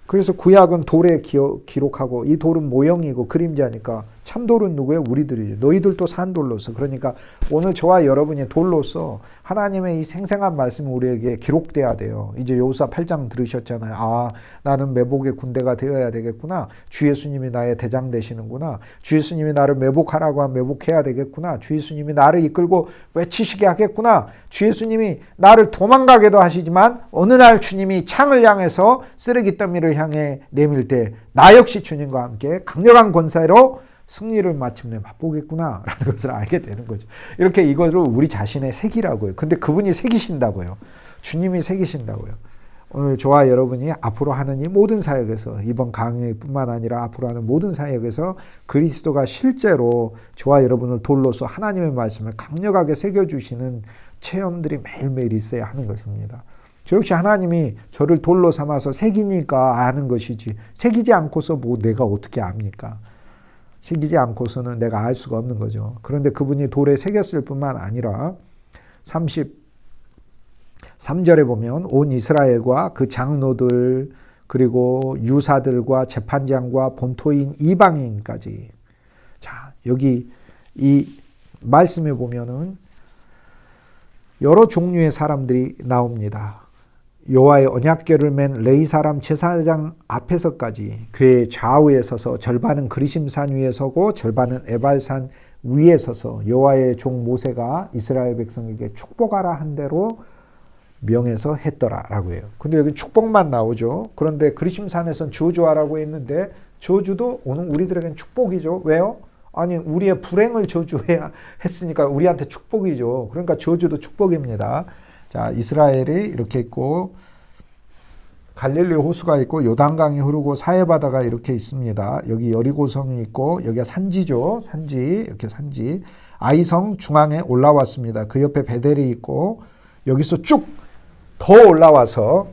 그래서 구약은 돌에 기록하고 이 돌은 모형이고 그림자니까 참돌은 누구예요? 우리들이죠. 너희들도 산돌로서. 그러니까 오늘 저와 여러분이 돌로서 하나님의 이 생생한 말씀이 우리에게 기록돼야 돼요. 이제 여호수아 8장 들으셨잖아요. 아, 나는 매복의 군대가 되어야 되겠구나. 주 예수님이 나의 대장 되시는구나. 주 예수님이 나를 매복하라고 하면 매복해야 되겠구나. 주 예수님이 나를 이끌고 외치시게 하겠구나. 주 예수님이 나를 도망가게도 하시지만 어느 날 주님이 창을 향해서 쓰레기 더미를 향해 내밀 때 나 역시 주님과 함께 강력한 권세로 승리를 마침내 맛보겠구나 라는 것을 알게 되는 거죠. 이렇게 이거를 우리 자신의 색이라고요. 근데 그분이 새기신다고요. 주님이 새기신다고요. 오늘 저와 여러분이 앞으로 하는 이 모든 사역에서 이번 강의뿐만 아니라 앞으로 하는 모든 사역에서 그리스도가 실제로 저와 여러분을 돌로서 하나님의 말씀을 강력하게 새겨주시는 체험들이 매일매일 있어야 하는 것입니다. 저 역시 하나님이 저를 돌로 삼아서 새기니까 아는 것이지 새기지 않고서 뭐 내가 어떻게 압니까? 새기지 않고서는 내가 알 수가 없는 거죠. 그런데 그분이 돌에 새겼을 뿐만 아니라 33절에 보면 온 이스라엘과 그 장로들 그리고 유사들과 재판장과 본토인 이방인까지 자 여기 이 말씀에 보면은 여러 종류의 사람들이 나옵니다. 여호와의 언약궤를 맨 레위 사람 제사장 앞에서까지 궤의 좌우에 서서 절반은 그리심산 위에 서고 절반은 에발산 위에 서서 여호와의 종 모세가 이스라엘 백성에게 축복하라 한 대로 명해서 했더라라고 해요. 근데 여기 축복만 나오죠. 그런데 그리심산에서는 저주하라고 했는데 저주도 오늘 우리들에겐 축복이죠. 왜요? 아니 우리의 불행을 저주해야 했으니까 우리한테 축복이죠. 그러니까 저주도 축복입니다. 자, 이스라엘이 이렇게 있고 갈릴리 호수가 있고 요단강이 흐르고 사해바다가 이렇게 있습니다. 여기 여리고성이 있고 여기가 산지죠. 산지, 이렇게 산지. 아이성 중앙에 올라왔습니다. 그 옆에 베델이 있고 여기서 쭉 더 올라와서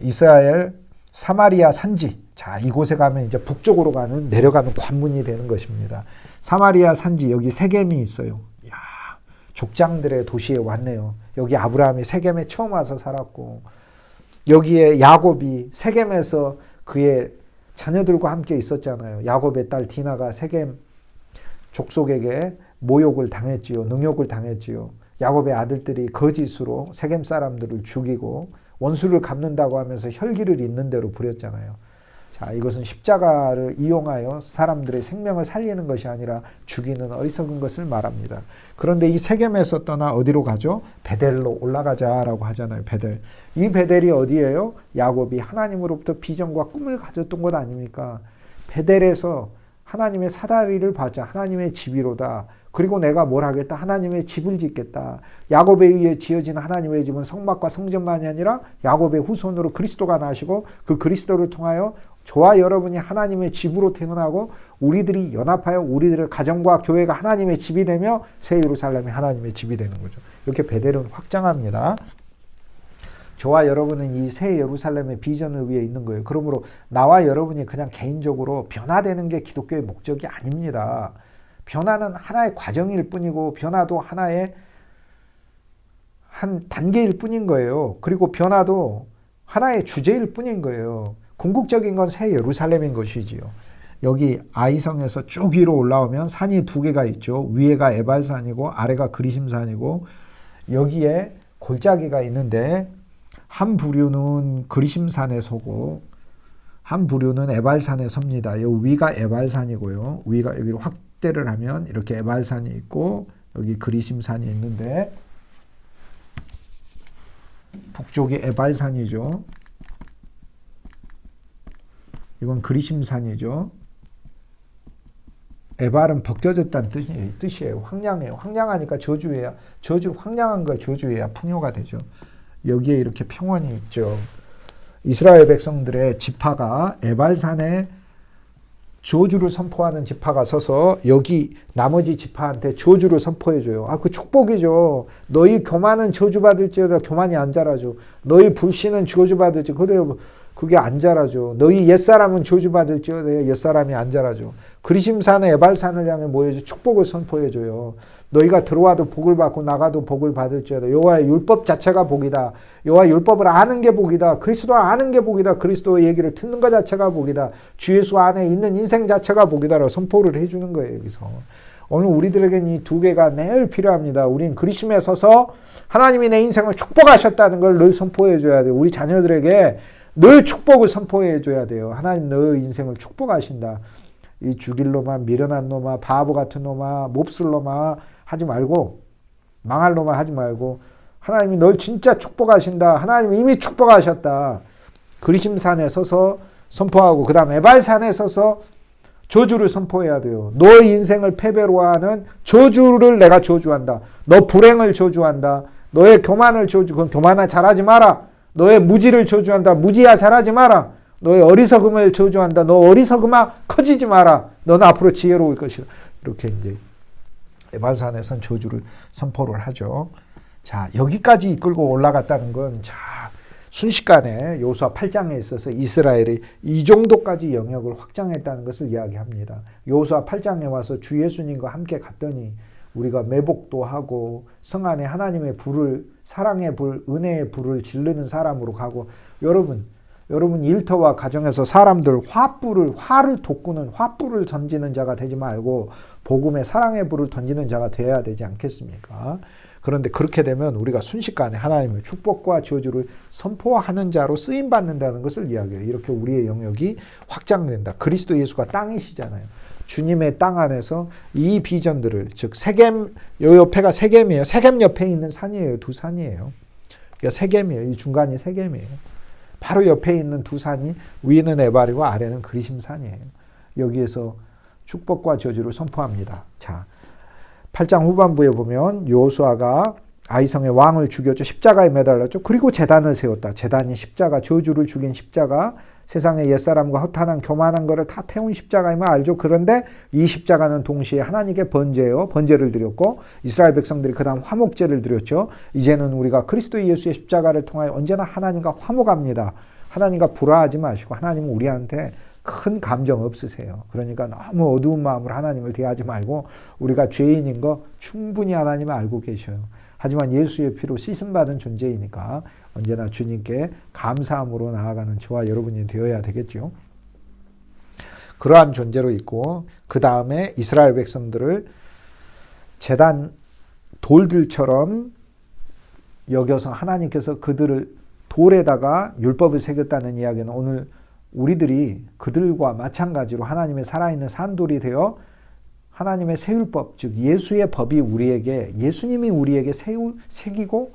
이스라엘 사마리아 산지. 자, 이곳에 가면 이제 북쪽으로 가는 내려가는 관문이 되는 것입니다. 사마리아 산지, 여기 세겜이 있어요. 야, 족장들의 도시에 왔네요. 여기 아브라함이 세겜에 처음 와서 살았고 여기에 야곱이 세겜에서 그의 자녀들과 함께 있었잖아요. 야곱의 딸 디나가 세겜 족속에게 모욕을 당했지요. 능욕을 당했지요. 야곱의 아들들이 거짓으로 세겜 사람들을 죽이고 원수를 갚는다고 하면서 혈기를 있는 대로 부렸잖아요. 자, 이것은 십자가를 이용하여 사람들의 생명을 살리는 것이 아니라 죽이는 어리석은 것을 말합니다. 그런데 이 세겜에서 떠나 어디로 가죠? 베델로 올라가자라고 하잖아요. 베델. 이 베델이 어디예요? 야곱이 하나님으로부터 비전과 꿈을 가졌던 곳 아닙니까? 베델에서 하나님의 사다리를 받자. 하나님의 집이로다. 그리고 내가 뭘 하겠다? 하나님의 집을 짓겠다. 야곱에 의해 지어진 하나님의 집은 성막과 성전만이 아니라 야곱의 후손으로 그리스도가 나시고 그 그리스도를 통하여 저와 여러분이 하나님의 집으로 태어나고 우리들이 연합하여 우리들의 가정과 교회가 하나님의 집이 되며 새 예루살렘이 하나님의 집이 되는 거죠. 이렇게 베델은 확장합니다. 저와 여러분은 이 새 예루살렘의 비전을 위해 있는 거예요. 그러므로 나와 여러분이 그냥 개인적으로 변화되는 게 기독교의 목적이 아닙니다. 변화는 하나의 과정일 뿐이고 변화도 하나의 한 단계일 뿐인 거예요. 그리고 변화도 하나의 주제일 뿐인 거예요. 궁극적인 건 새 예루살렘인 것이지요. 여기 아이성에서 쭉 위로 올라오면 산이 두 개가 있죠. 위에가 에발산이고 아래가 그리심산이고 여기에 골짜기가 있는데 한 부류는 그리심산에 서고 한 부류는 에발산에 섭니다. 여기 위가 에발산이고요. 위가 여기로 확대를 하면 이렇게 에발산이 있고 여기 그리심산이 있는데 북쪽이 에발산이죠. 이건 그리심산이죠. 에발은 벗겨졌다는 뜻이에요. 황량해요. 황량하니까 저주해야 황량한 거 저주해야 풍요가 되죠. 여기에 이렇게 평원이 있죠. 이스라엘 백성들의 지파가 에발산에 저주를 선포하는 지파가 서서 여기 나머지 지파한테 저주를 선포해줘요. 아, 그 축복이죠. 너희 교만은 저주받을지어다 교만이 안 자라죠. 너희 불신은 저주받을지 그래요. 그게 안 자라죠. 너희 옛사람은 저주받을지어다 옛사람이 안 자라죠. 그리심산에 에발산을 향해 모여서 축복을 선포해줘요. 너희가 들어와도 복을 받고 나가도 복을 받을지어다. 여호와의 율법 자체가 복이다. 여호와의 율법을 아는 게 복이다. 그리스도 아는 게 복이다. 그리스도의 얘기를 듣는 것 자체가 복이다. 주 예수 안에 있는 인생 자체가 복이다라고 선포를 해주는 거예요. 여기서. 오늘 우리들에게는 이 두 개가 매일 필요합니다. 우린 그리심에 서서 하나님이 내 인생을 축복하셨다는 걸 늘 선포해줘야 돼요. 우리 자녀들에게 늘 축복을 선포해줘야 돼요. 하나님 너의 인생을 축복하신다. 이 죽일 놈아, 미련한 놈아, 바보 같은 놈아, 몹쓸 놈아 하지 말고 망할 놈아 하지 말고 하나님이 널 진짜 축복하신다. 하나님이 이미 축복하셨다. 그리심산에 서서 선포하고 그 다음 에발산에 서서 저주를 선포해야 돼요. 너의 인생을 패배로 하는 저주를 내가 저주한다. 너 불행을 저주한다. 너의 교만을 그건 교만아 잘하지 마라. 너의 무지를 저주한다. 무지야 잘하지 마라. 너의 어리석음을 저주한다. 너 어리석음아 커지지 마라. 너는 앞으로 지혜로울 것이다. 이렇게 이제 에발산에선 저주를 선포를 하죠. 자, 여기까지 이끌고 올라갔다는 건 자, 순식간에 여호수아 8장에 있어서 이스라엘이 이 정도까지 영역을 확장했다는 것을 이야기합니다. 여호수아 8장에 와서 주 예수님과 함께 갔더니 우리가 매복도 하고 성 안에 하나님의 불을 사랑의 불, 은혜의 불을 지르는 사람으로 가고 여러분 일터와 가정에서 사람들 화를 돋구는 화불을 던지는 자가 되지 말고 복음의 사랑의 불을 던지는 자가 되어야 되지 않겠습니까? 그런데 그렇게 되면 우리가 순식간에 하나님의 축복과 저주를 선포하는 자로 쓰임받는다는 것을 이야기해요. 이렇게 우리의 영역이 확장된다. 그리스도 예수가 땅이시잖아요. 주님의 땅 안에서 이 비전들을 즉 세겜 요 옆에가 세겜이에요. 세겜 옆에 있는 산이에요. 두 산이에요. 그러니까 세겜이에요. 이 중간이 세겜이에요. 바로 옆에 있는 두 산이 위는 에발이고 아래는 그리심산이에요. 여기에서 축복과 저주를 선포합니다. 자, 8장 후반부에 보면 여호수아가 아이성의 왕을 죽였죠. 십자가에 매달렸죠. 그리고 제단을 세웠다. 제단이 십자가, 저주를 죽인 십자가, 세상의 옛사람과 허탄한 교만한 거를 다 태운 십자가이면 알죠. 그런데 이 십자가는 동시에 하나님께 번제예요. 번제를 드렸고 이스라엘 백성들이 그 다음 화목제를 드렸죠. 이제는 우리가 그리스도 예수의 십자가를 통하여 언제나 하나님과 화목합니다. 하나님과 불화하지 마시고 하나님은 우리한테 큰 감정 없으세요. 그러니까 너무 어두운 마음으로 하나님을 대하지 말고 우리가 죄인인 거 충분히 하나님은 알고 계셔요. 하지만 예수의 피로 씻음받은 존재이니까 언제나 주님께 감사함으로 나아가는 저와 여러분이 되어야 되겠죠. 그러한 존재로 있고 그 다음에 이스라엘 백성들을 제단 돌들처럼 여겨서 하나님께서 그들을 돌에다가 율법을 새겼다는 이야기는 오늘 우리들이 그들과 마찬가지로 하나님의 살아있는 산돌이 되어 하나님의 세율법, 즉 예수의 법이 우리에게, 예수님이 우리에게 새기고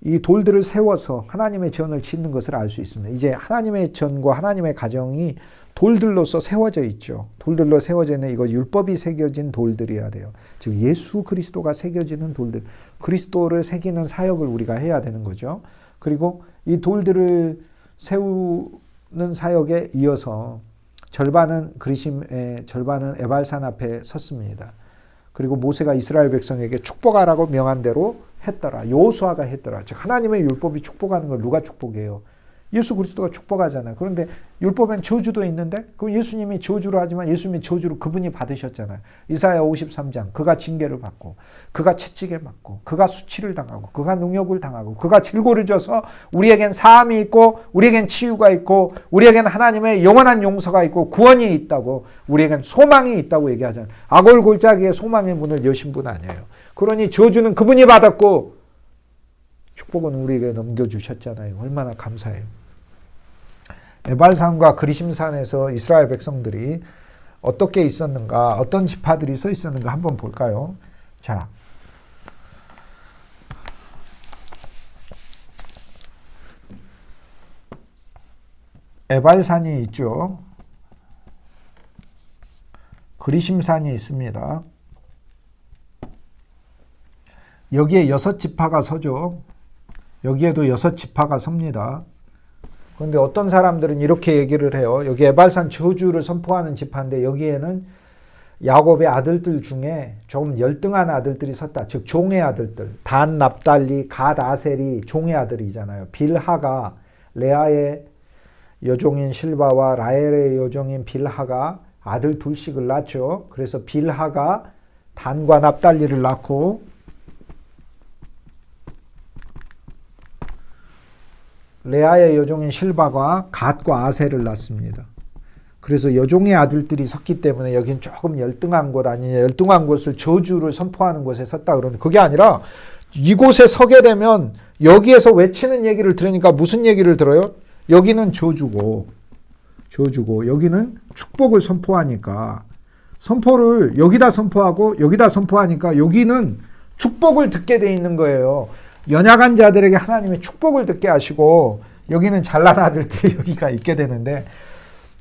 이 돌들을 세워서 하나님의 전을 짓는 것을 알 수 있습니다. 이제 하나님의 전과 하나님의 가정이 돌들로서 세워져 있죠. 돌들로 세워져 있는 이거 율법이 새겨진 돌들이어야 돼요. 즉 예수 그리스도가 새겨지는 돌들, 그리스도를 새기는 사역을 우리가 해야 되는 거죠. 그리고 이 돌들을 세우는 사역에 이어서 절반은 그리심의 절반은 에발산 앞에 섰습니다. 그리고 모세가 이스라엘 백성에게 축복하라고 명한 대로 했더라. 여호수아가 했더라. 즉 하나님의 율법이 축복하는 걸 누가 축복해요? 예수 그리스도가 축복하잖아요. 그런데 율법엔 저주도 있는데 그럼 예수님이 저주로 하지만 예수님이 저주로 그분이 받으셨잖아요. 이사야 53장 그가 징계를 받고 그가 채찍에 맞고 그가 수치를 당하고 그가 능욕을 당하고 그가 질고를 져서 우리에겐 사함이 있고 우리에겐 치유가 있고 우리에겐 하나님의 영원한 용서가 있고 구원이 있다고 우리에겐 소망이 있다고 얘기하잖아요. 악을 골짜기에 소망의 문을 여신 분 아니에요. 그러니 저주는 그분이 받았고 축복은 우리에게 넘겨주셨잖아요. 얼마나 감사해요. 에발산과 그리심산에서 이스라엘 백성들이 어떻게 있었는가, 어떤 지파들이 서 있었는가 한번 볼까요? 자, 에발산이 있죠. 그리심산이 있습니다. 여기에 6지파가 서죠. 여기에도 6지파가 섭니다. 그런데 어떤 사람들은 이렇게 얘기를 해요. 여기 에발산 저주를 선포하는 지파인데 여기에는 야곱의 아들들 중에 좀 열등한 아들들이 섰다. 즉 종의 아들들. 단, 납달리, 갓, 아셀이 종의 아들이잖아요. 빌하가 레아의 여종인 실바와 라헬의 여종인 빌하가 아들 둘씩을 낳죠. 그래서 빌하가 단과 납달리를 낳고 레아의 여종인 실바가 갓과 아셀을 낳습니다. 그래서 여종의 아들들이 섰기 때문에 여긴 조금 열등한 곳 아니냐, 열등한 곳을 저주를 선포하는 곳에 섰다 그러는데 그게 아니라 이곳에 서게 되면 여기에서 외치는 얘기를 들으니까 무슨 얘기를 들어요? 여기는 저주고 여기는 축복을 선포하니까 선포를 여기다 선포하고 여기다 선포하니까 여기는 축복을 듣게 돼 있는 거예요. 연약한 자들에게 하나님의 축복을 듣게 하시고 여기는 잘난 아들들이 여기가 있게 되는데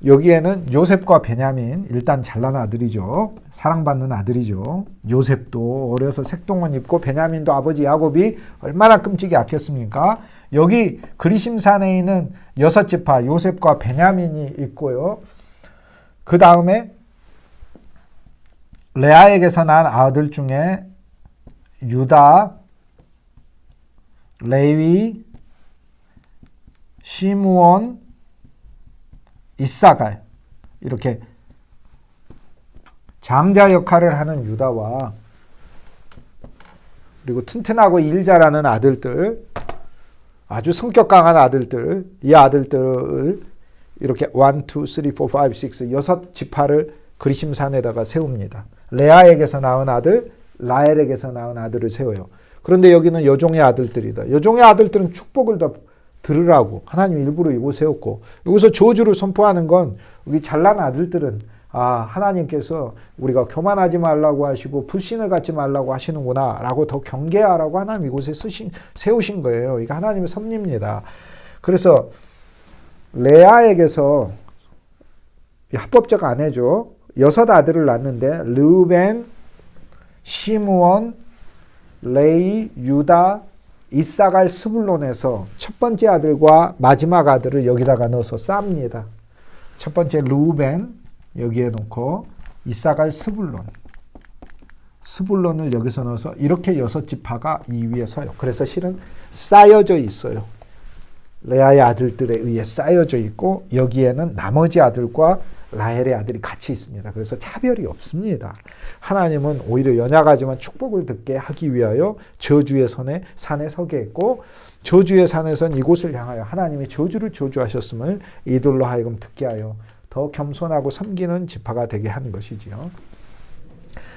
여기에는 요셉과 베냐민, 일단 잘난 아들이죠. 사랑받는 아들이죠. 요셉도 어려서 색동원 입고 베냐민도 아버지 야곱이 얼마나 끔찍이 아꼈습니까? 여기 그리심산에 있는 6지파 요셉과 베냐민이 있고요. 그 다음에 레아에게서 난 아들 중에 유다, 레위, 시므온, 이사갈 이렇게 장자 역할을 하는 유다와 그리고 튼튼하고 일 잘하는 아들들 아주 성격 강한 아들들 이 아들들을 이렇게 1, 2, 3, 4, 5, 6 지파를 그리심산에다가 세웁니다. 레아에게서 낳은 아들 라헬에게서 낳은 아들을 세워요. 그런데 여기는 여종의 아들들이다. 여종의 아들들은 축복을 더 들으라고 하나님 일부러 이곳 세웠고 여기서 저주를 선포하는 건 여기 잘난 아들들은 하나님께서 우리가 교만하지 말라고 하시고 불신을 갖지 말라고 하시는구나 라고 더 경계하라고 하나님 이곳에 세우신 거예요. 이게 하나님의 섭리입니다. 그래서 레아에게서 합법적 아내죠. 6 아들을 낳는데 르우벤, 시므온, 레위, 유다, 이사갈, 스불론에서 첫 번째 아들과 마지막 아들을 여기다가 넣어서 쌉니다. 첫 번째 르우벤 여기에 놓고 이사갈, 스불론을 여기서 넣어서 이렇게 6지파가 이 위에 서요. 그래서 실은 쌓여져 있어요. 레아의 아들들에 의해 쌓여져 있고 여기에는 나머지 아들과 라헬의 아들이 같이 있습니다. 그래서 차별이 없습니다. 하나님은 오히려 연약하지만 축복을 듣게 하기 위하여 저주의 산에 서게 했고 저주의 산에선 이곳을 향하여 하나님이 저주를 저주하셨음을 이들로 하여금 듣게 하여 더 겸손하고 섬기는 지파가 되게 한 것이지요.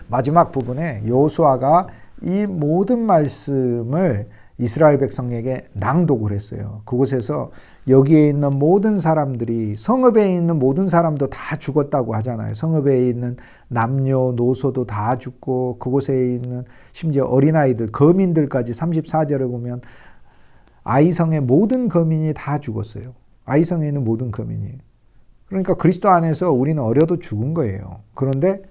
마지막 부분에 여호수아가 이 모든 말씀을 이스라엘 백성에게 낭독을 했어요. 그곳에서 여기에 있는 모든 사람들이 성읍에 있는 모든 사람도 다 죽었다고 하잖아요. 성읍에 있는 남녀노소도 다 죽고 그곳에 있는 심지어 어린아이들, 거민들까지 34절을 보면 아이성의 모든 거민이 다 죽었어요. 아이성에 있는 모든 거민이. 그러니까 그리스도 안에서 우리는 어려도 죽은 거예요. 그런데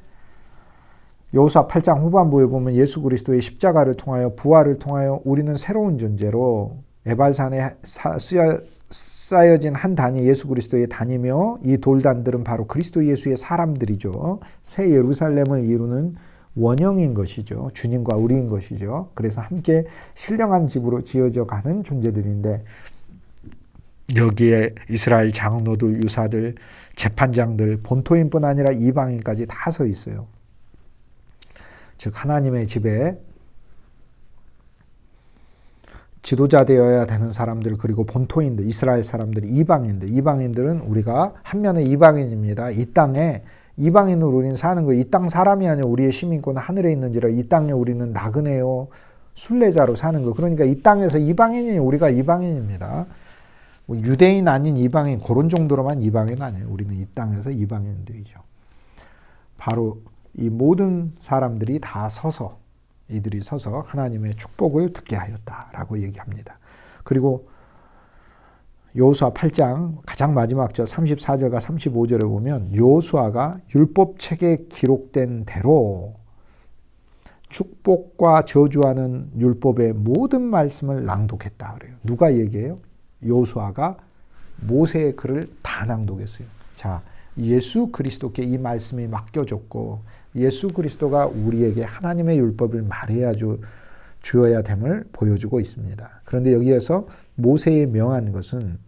여호수아 8장 후반부에 보면 예수 그리스도의 십자가를 통하여 부활을 통하여 우리는 새로운 존재로 에발산에 쌓여진 한 단이 예수 그리스도의 단이며 이 돌단들은 바로 그리스도 예수의 사람들이죠. 새 예루살렘을 이루는 원형인 것이죠. 주님과 우리인 것이죠. 그래서 함께 신령한 집으로 지어져 가는 존재들인데 여기에 이스라엘 장로들, 유사들, 재판장들, 본토인뿐 아니라 이방인까지 다 서 있어요. 즉 하나님의 집에 지도자 되어야 되는 사람들 그리고 본토인들, 이스라엘 사람들, 이방인들은 우리가 한 면의 이방인입니다. 이 땅에 이방인으로 우리는 사는 거예요. 이 땅 사람이 아니라 우리의 시민권은 하늘에 있는지라 이 땅에 우리는 나그네요 순례자로 사는 거예요. 그러니까 이 땅에서 이방인이 우리가 이방인입니다. 뭐 유대인 아닌 이방인 그런 정도로만 이방인 아니에요. 우리는 이 땅에서 이방인들이죠. 바로 이 모든 사람들이 다 서서 이들이 서서 하나님의 축복을 듣게 하였다라고 얘기합니다. 그리고 여호수아 8장 가장 마지막 절 34절과 35절에 보면 여호수아가 율법책에 기록된 대로 축복과 저주하는 율법의 모든 말씀을 낭독했다 그래요. 누가 얘기해요? 여호수아가 모세의 글을 다 낭독했어요. 자, 예수 그리스도께 이 말씀이 맡겨졌고 예수 그리스도가 우리에게 하나님의 율법을 말해야 주어야 됨을 보여주고 있습니다. 그런데 여기에서 모세에 명한 것은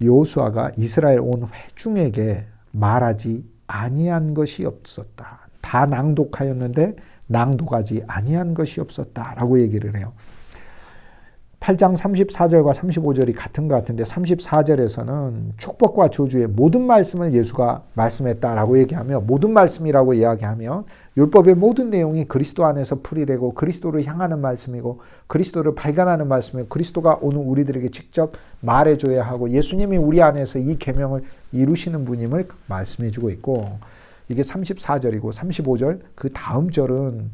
여호수아가 이스라엘 온 회중에게 말하지 아니한 것이 없었다. 다 낭독하였는데 낭독하지 아니한 것이 없었다라고 얘기를 해요. 8장 34절과 35절이 같은 것 같은데 34절에서는 축복과 저주의 모든 말씀을 예수가 말씀했다라고 얘기하며 모든 말씀이라고 이야기하며 율법의 모든 내용이 그리스도 안에서 풀이되고 그리스도를 향하는 말씀이고 그리스도를 발견하는 말씀이고 그리스도가 오늘 우리들에게 직접 말해줘야 하고 예수님이 우리 안에서 이 계명을 이루시는 분임을 말씀해주고 있고 이게 34절이고 35절 그 다음 절은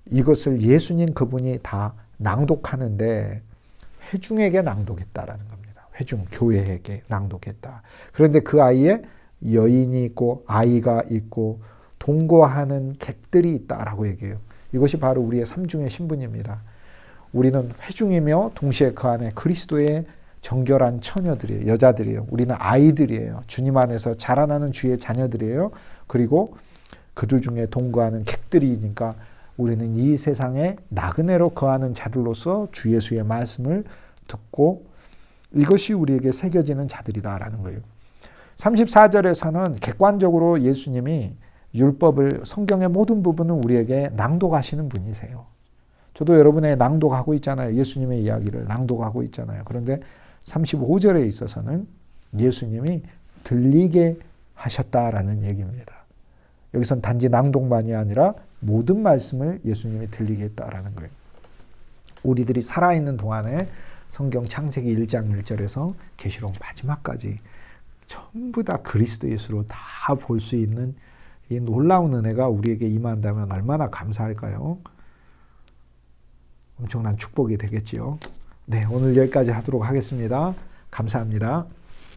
이것을 예수님 그분이 다 낭독하는데 회중에게 낭독했다라는 겁니다. 회중, 교회에게 낭독했다. 그런데 그 아이에 여인이 있고 아이가 있고 동거하는 객들이 있다라고 얘기해요. 이것이 바로 우리의 삼중의 신분입니다. 우리는 회중이며 동시에 그 안에 그리스도의 정결한 처녀들이에요. 여자들이에요. 우리는 아이들이에요. 주님 안에서 자라나는 주의 자녀들이에요. 그리고 그들 중에 동거하는 객들이니까 우리는 이 세상에 나그네로 거하는 자들로서 주 예수의 말씀을 듣고 이것이 우리에게 새겨지는 자들이다라는 거예요. 34절에서는 객관적으로 예수님이 율법을 성경의 모든 부분을 우리에게 낭독하시는 분이세요. 저도 여러분의 낭독하고 있잖아요. 예수님의 이야기를 낭독하고 있잖아요. 그런데 35절에 있어서는 예수님이 들리게 하셨다라는 얘기입니다. 여기선 단지 낭독만이 아니라 모든 말씀을 예수님이 들리게 했다라는 거예요. 우리들이 살아있는 동안에 성경 창세기 1장 1절에서 계시록 마지막까지 전부 다 그리스도 예수로 다 볼 수 있는 이 놀라운 은혜가 우리에게 임한다면 얼마나 감사할까요? 엄청난 축복이 되겠지요. 네, 오늘 여기까지 하도록 하겠습니다. 감사합니다.